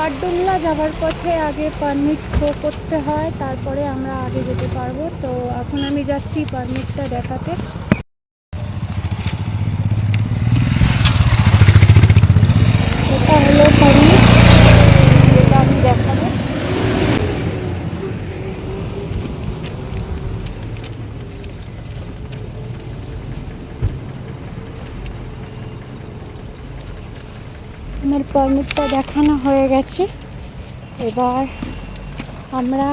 বারডুংলা যাওয়ার পথে আগে পারমিট শো করতে হয়, তারপরে আমরা আগে যেতে পারবো। তো এখন আমি যাচ্ছি পারমিটটা দেখাতে। এটা হলো পারমিট, যেটা আমি দেখাবো। আমার পারমিটটা দেখানো হয়ে গেছে। এবার আমরা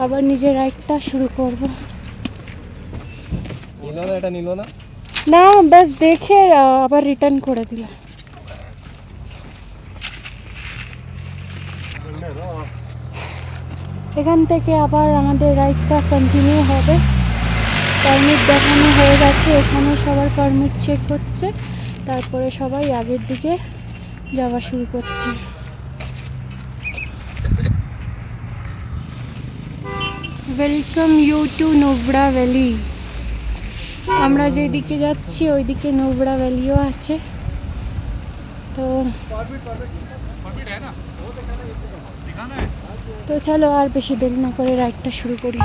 আবার নিজের রাইডটা শুরু করব। এটা নিল না, না বাস দেখে আবার রিটার্ন করে দিল। এখান থেকে আবার আমাদের রাইডটা কন্টিনিউ হবে। পারমিট দেখানো হয়ে গেছে, এখানে সবার পারমিট চেক হচ্ছে, তারপরে সবাই আগের দিকে যাওয়া শুরু করছে। Welcome you to Nubra valley. আমরা যেদিকে যাচ্ছি ওইদিকে নোবরা ভ্যালিও আছে। তো চলো আর বেশি দেরি না করে রাইডটা শুরু করি।